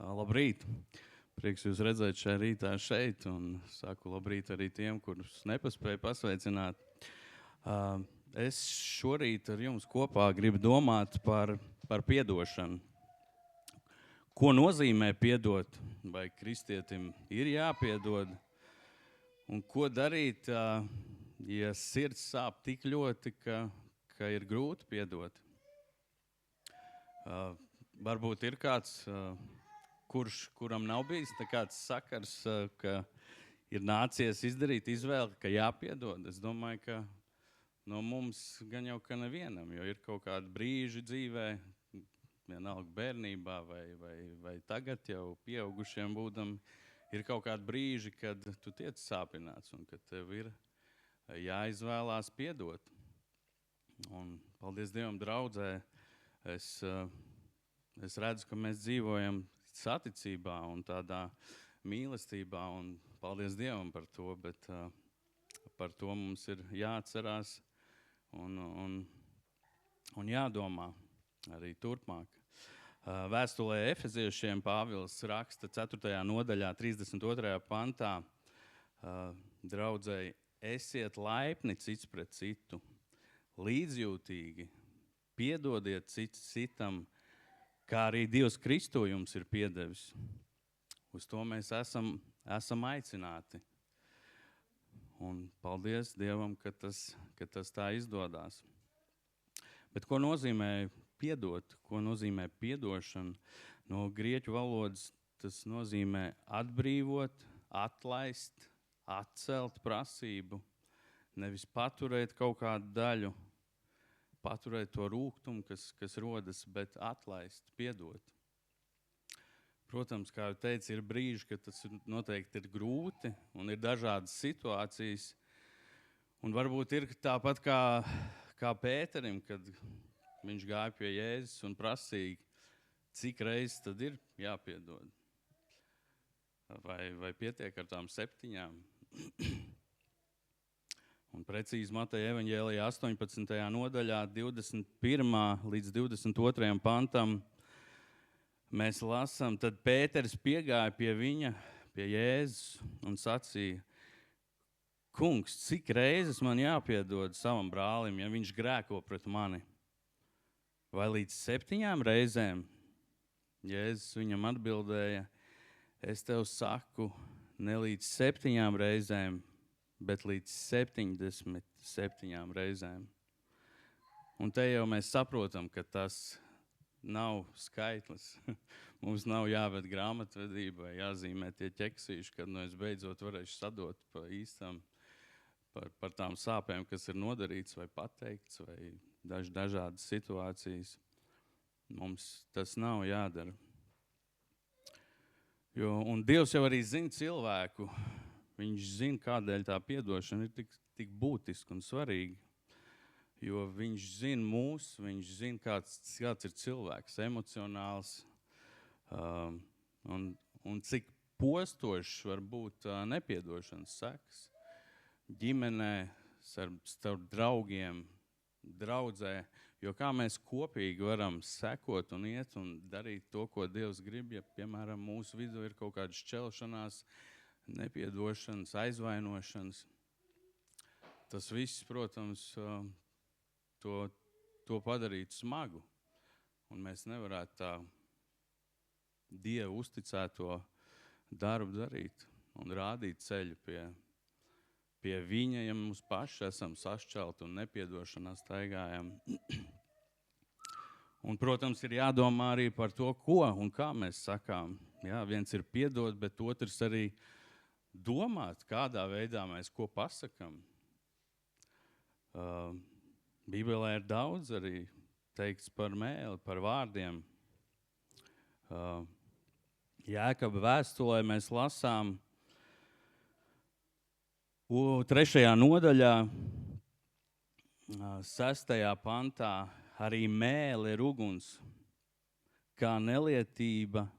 Labrīt! Prieks jūs redzēt šajā rītā šeit, un saku labrīt arī tiem, kurus nepaspēju pasveicināt. Es šorīt ar jums kopā gribu domāt par piedošanu. Ko nozīmē piedot? Vai kristietim ir jāpiedod? Un ko darīt, ja sirds sāp tik ļoti, ka ir grūti piedot? Varbūt ir kāds, kuram nav bijis nekāds sakars, ka ir nācies izdarīt izvēli, ka jāpiedod. Es domāju, ka no mums gan jau ka nevienam, jo ir kaut kādi brīži dzīvē, vienalga bērnībā vai tagad jau pieaugušiem būdam, ir kaut kādi brīži, kad tu tiec sāpināts un kad tev ir jāizvēlās piedot. Un paldies Dievam draudzē, es redzu, ka mēs dzīvojam saticībā un tādā mīlestībā, un paldies Dievam par to, bet par to mums ir jāatcerās un jādomā arī turpmāk. Vēstulē Efeziešiem Pāvils raksta 4. nodaļā, 32. pantā, draudzēji, esiet laipni cits pret citu, līdzjūtīgi, piedodiet cits citam, kā arī Dievs Kristu jums ir piedevis. Uz to mēs esam aicināti. Un paldies Dievam, ka tas tā izdodās. Bet ko nozīmē piedot? Ko nozīmē piedošana? No grieķu valodas tas nozīmē atbrīvot, atlaist, atcelt prasību, nevis paturēt kaut kādu daļu, paturēt to rūgtumu, kas rodas, bet atlaist, piedot. Protams, kā jau teicu, ir brīži, kad tas noteikti ir grūti un ir dažādas situācijas. Un varbūt ir tāpat kā Pēterim, kad viņš gāja pie Jēzus un prasīja, cik reizes tad ir jāpiedod. Vai pietiek ar tām 7? Un precīzi Mateja evaņģēlijā 18. nodaļā, 21. līdz 22. pantam, mēs lasām, tad Pēteris piegāja pie viņa, pie Jēzus un sacīja, Kungs, cik reizes man jāpiedod savam brālim, ja viņš grēko pret mani? Vai līdz 7 reizēm? Jēzus viņam atbildēja, es tev saku, ne līdz 7 reizēm, bet līdz 77 reizēm. Un te jau mēs saprotam, ka tas nav skaitlis. Mums nav jāved grāmatvedība vai jāzīmē tie ķeksīši, kad es beidzot varēšu sadot pa īstam par tām sāpēm, kas ir nodarīts vai pateikts, vai dažādas situācijas. Mums tas nav jādara. Un Dievs jau arī zina cilvēku. Viņš zina, kādēļ tā piedošana ir tik būtiska un svarīga. Jo viņš zina mūs, viņš zina, kāds ir cilvēks, emocionāls, un cik postošs var būt nepiedošanas sekas. Ģimenē, starp draugiem, draudzē, jo kā mēs kopīgi varam sekot un iet un darīt to, ko Dievs grib, ja, piemēram, mūsu vidū ir kaut kādas šķelšanās, nepiedošanas, aizvainošanas. Tas viss, protams, to padarīt smagu, un mēs nevarētu tā Dievu uzticēto darbu darīt un rādīt ceļu pie viņa, ja mums paši esam sašķelti un nepiedošanā staigājam. Un, protams, ir jādomā arī par to, ko un kā mēs sakām. Jā, viens ir piedot, bet otrs arī domāt, kādā veidā mēs ko pasakam. Bībelē ir daudz arī teikts par mēli, par vārdiem. Jēkaba vēstulē mēs lasām 3. nodaļā, 6. pantā, arī mēle ir uguns, kā nelietība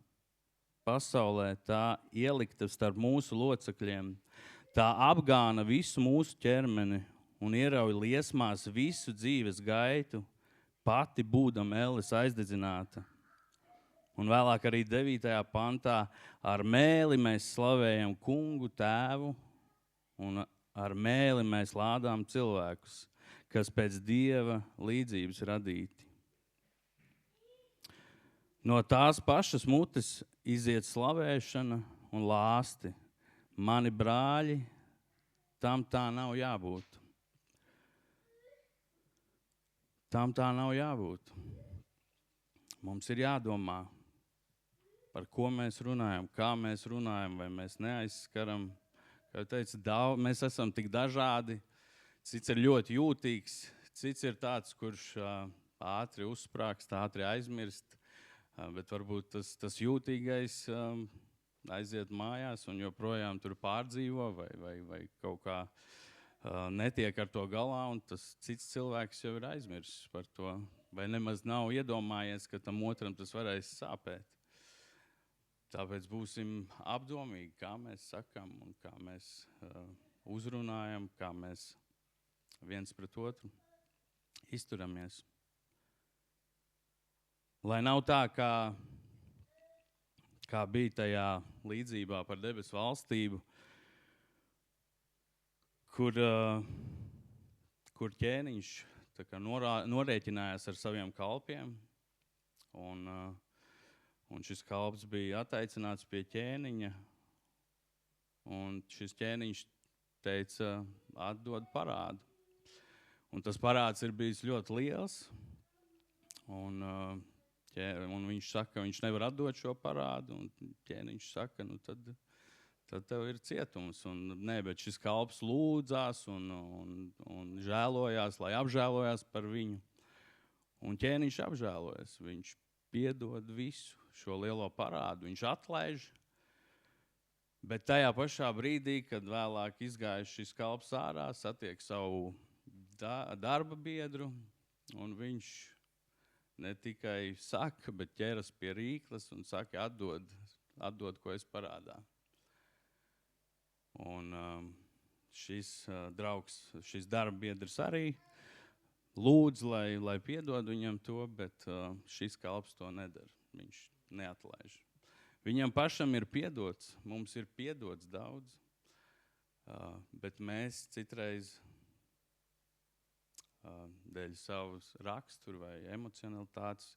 pasaulē, tā ielikta starp mūsu locekļiem, tā apgāna visu mūsu ķermeni un ierauj liesmās visu dzīves gaitu, pati būdama elles aizdedzināta. Un vēlāk arī 9. pantā ar mēli mēs slavējam kungu tēvu, un ar mēli mēs lādām cilvēkus, kas pēc Dieva līdzības radīti. No tās pašas mutes iziet slavēšana un lāsti. Mani brāļi, tam tā nav jābūt. Tam tā nav jābūt. Mums ir jādomā, par ko mēs runājam, kā mēs runājam, vai mēs neaizskaram. Kā jau teicu, mēs esam tik dažādi. Cits ir ļoti jūtīgs, cits ir tāds, kurš ātri uzsprāgst, ātri aizmirst. Bet varbūt tas jūtīgais aiziet mājās un joprojām tur pārdzīvo vai kaut kā netiek ar to galā, un tas cits cilvēks jau ir aizmirsis par to, vai nemaz nav iedomājies, ka tam otram tas varēs sāpēt. Tāpēc būsim apdomīgi, kā mēs sakam un kā mēs uzrunājam, kā mēs viens pret otru izturamies. Lai nav tā, kā bija tajā līdzībā par debesu valstību, kur ķēniņš norēķinājās ar saviem kalpiem, un šis kalps bija attaicināts pie ķēniņa, un šis ķēniņš teica, atdod parādu. Un tas parāds ir bijis ļoti liels, un viņš saka, ka viņš nevar atdot šo parādu, un ķēniņš saka, nu tad tev ir cietums. Bet šis kalps lūdzās un žēlojās, lai apžēlojās par viņu. Un ķēniņš apžēlojas, viņš piedod visu šo lielo parādu, viņš atlaiž. Bet tajā pašā brīdī, kad vēlāk izgājas šis kalps ārā, satiek savu darba biedru, un viņš ne tikai saka, bet ķeras pie rīkles un saka, atdod, ko es parādā. Un šis draugs, šis darba biedrs arī lūdz, lai piedod viņam to, bet šis kalps to nedara. Viņš neatlaiž. Viņam pašam ir piedots, mums ir piedots daudz, bet mēs citreiz dēļ savas raksturu vai emocionalitātes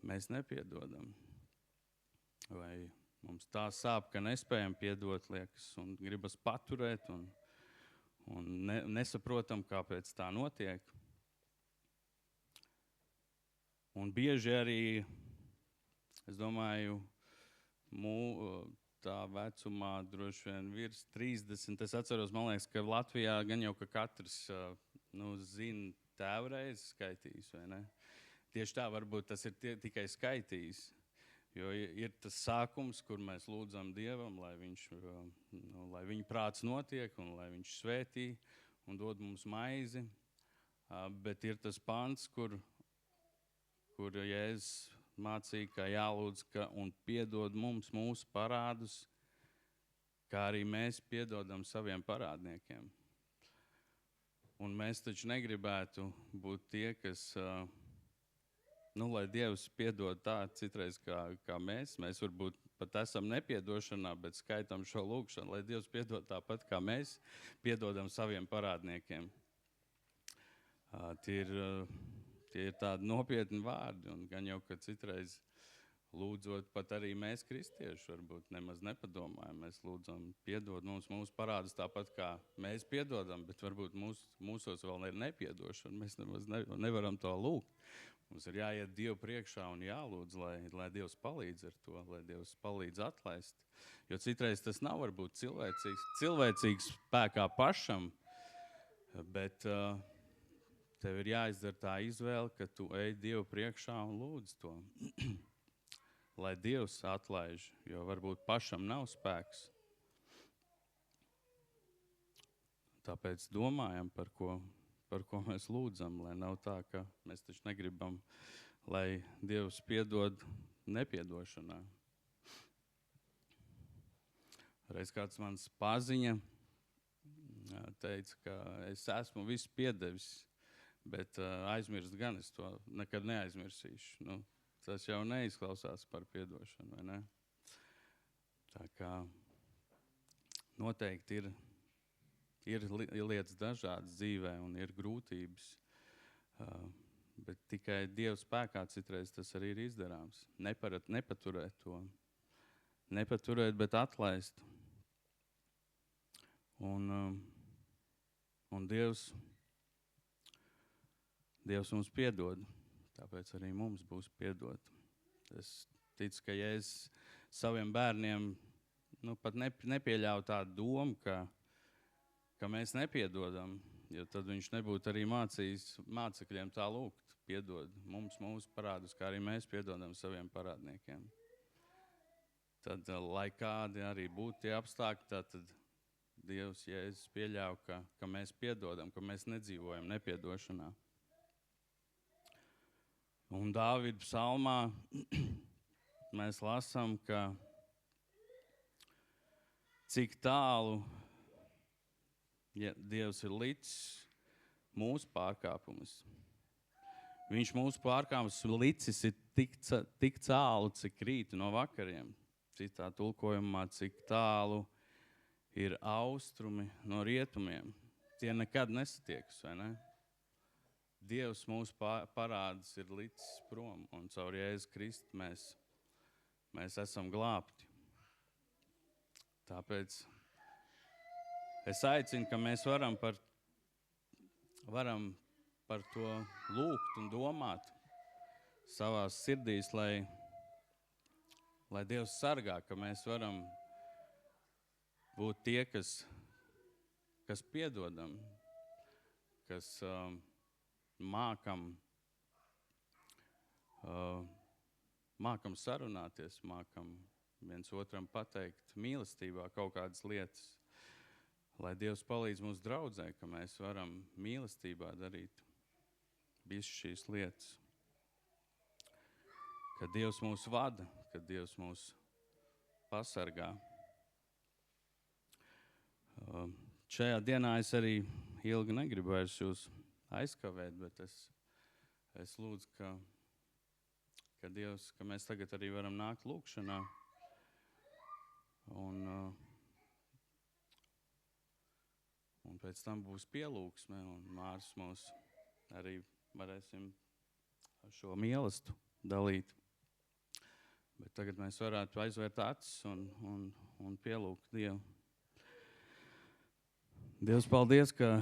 mēs nepiedodam. Vai mums tā sāp, ka nespējam piedot, liekas, un gribas paturēt, un nesaprotam, kāpēc tā notiek. Un bieži arī, es domāju, tā vecumā droši vien virs 30. Es atceros, man liekas, ka Latvijā gan jau, ka katrs zina tēvreiz skaitījis, vai ne? Tieši tā, varbūt tas ir tikai skaitījis, jo ir tas sākums, kur mēs lūdzam Dievam, lai viņa prāts notiek un lai viņš svētī un dod mums maizi, bet ir tas pants, kur Jēzus mācīja, ka jālūdz un piedod mums mūsu parādus, kā arī mēs piedodam saviem parādniekiem. Un mēs taču negribētu būt tie, kas, lai Dievs piedod tā citreiz kā mēs. Mēs varbūt pat esam nepiedošanā, bet skaitam šo lūgšanu, lai Dievs piedod tāpat, kā mēs piedodam saviem parādniekiem. Tie ir tādi nopietni vārdi, un gan jau, ka citreiz lūdzot, pat arī mēs kristieši varbūt nemaz nepadomājam. Mēs lūdzam piedod mums mūsu parādus tāpat, kā mēs piedodam, bet varbūt mūsos vēl ir nepiedošana. Mēs nemaz nevaram to lūgt. Mums ir jāiet Dievu priekšā un jālūdz, lai Dievs palīdz ar to, lai Dievs palīdz atlaist. Jo citreiz tas nav varbūt cilvēcīgs spēkā pašam, bet tev ir jāizdara tā izvēle, ka tu ej Dievu priekšā un lūdz to. Lai Dievs atlaiž, jo varbūt pašam nav spēks. Tāpēc domājam, par ko mēs lūdzam, lai nav tā, ka mēs taču negribam, lai Dievs piedod nepiedošanā. Reiz kāds mans paziņa teica, ka es esmu visu piedevis, bet aizmirst gan es to nekad neaizmirsīšu. tas jau neizklausās par piedošanu, vai ne? Tā kā noteikti ir lietas dažādas dzīvē un ir grūtības, bet tikai Dieva spēkā citreiz tas arī ir izdarāms. Nepaturēt to. Nepaturēt, bet atlaist. Un Dievs mums piedod, tāpēc arī mums būs piedot. Es ticu, ka Jēzus saviem bērniem pat nepieļauj tādu domu, ka mēs nepiedodam, jo tad viņš nebūtu arī mācījis mācekļiem tā lūgt, piedod mums mūsu parādus, kā arī mēs piedodam saviem parādniekiem. Tad, lai kādi arī būtu tie apstākļi, tad Dievs, Jēzus pieļauj, ka mēs piedodam, ka mēs nedzīvojam nepiedošanā. Un Dāvida psalmā mēs lasām, ka cik tālu Dievs ir licis mūsu pārkāpumus. Viņš mūsu pārkāpumus licis ir tik tālu, cik rīti no vakariem. Citā tulkojumā, cik tālu ir austrumi no rietumiem. Tie nekad nesatiekas, vai ne? Dievs mūsu parādus ir licis prom, un caur Jēzu Kristu mēs esam glābti. Tāpēc es aicinu, ka mēs varam par to lūgt un domāt savās sirdīs, lai Dievs sargā, ka mēs varam būt tie, kas piedodam, kas mākam sarunāties, mākam viens otram pateikt mīlestībā kaut kādas lietas, lai Dievs palīdz mums draudzē, ka mēs varam mīlestībā darīt visu šīs lietas. Ka Dievs mūs vada, ka Dievs mūs pasargā. Šajā dienā es arī ilgi negribu vairs jūs aizkavēt, bet es lūdzu, ka Dievs, ka mēs tagad arī varam nākt lūkšanā. Un pēc tam būs pielūgsme, un Māris mūs arī varēsim šo mīlestību dalīt. Bet tagad mēs varētu aizvērt acis un pielūgt Dievu. Dievs, paldies, ka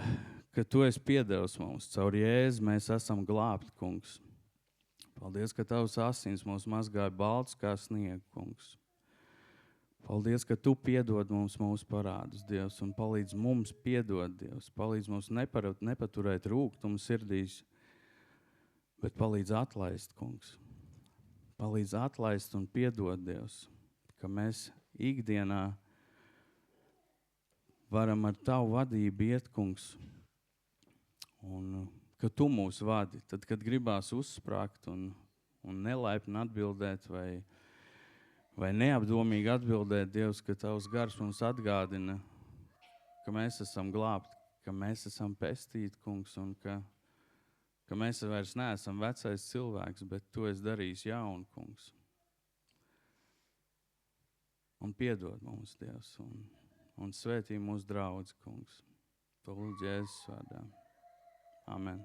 Tu esi piedevis mums. Caur Jēzu mēs esam glābti, kungs. Paldies, ka Tavs asins mūs mazgāja balts kā sniegu, kungs. Paldies, ka Tu piedod mums mūsu parādus, Dievs, un palīdz mums piedot, Dievs. Palīdz mums nepaturēt rūgtumu sirdīs, bet palīdz atlaist, kungs. Palīdz atlaist un piedot, Dievs, ka mēs ikdienā varam ar Tavu vadību iet, kungs, un ka Tu mūs vadi. Tad, kad gribās uzsprāgt un nelaipni atbildēt vai neapdomīgi atbildēt, Dievs, ka Tavs gars mums atgādina, ka mēs esam glābti, ka mēs esam pestīti, kungs, un ka mēs vairs neesam vecais cilvēks, bet Tu esi darījis jaunu, kungs. Un piedod mums, Dievs, un svētī mūsu draudzi, kungs. To lūdzu Jēzus vārdā. Amen.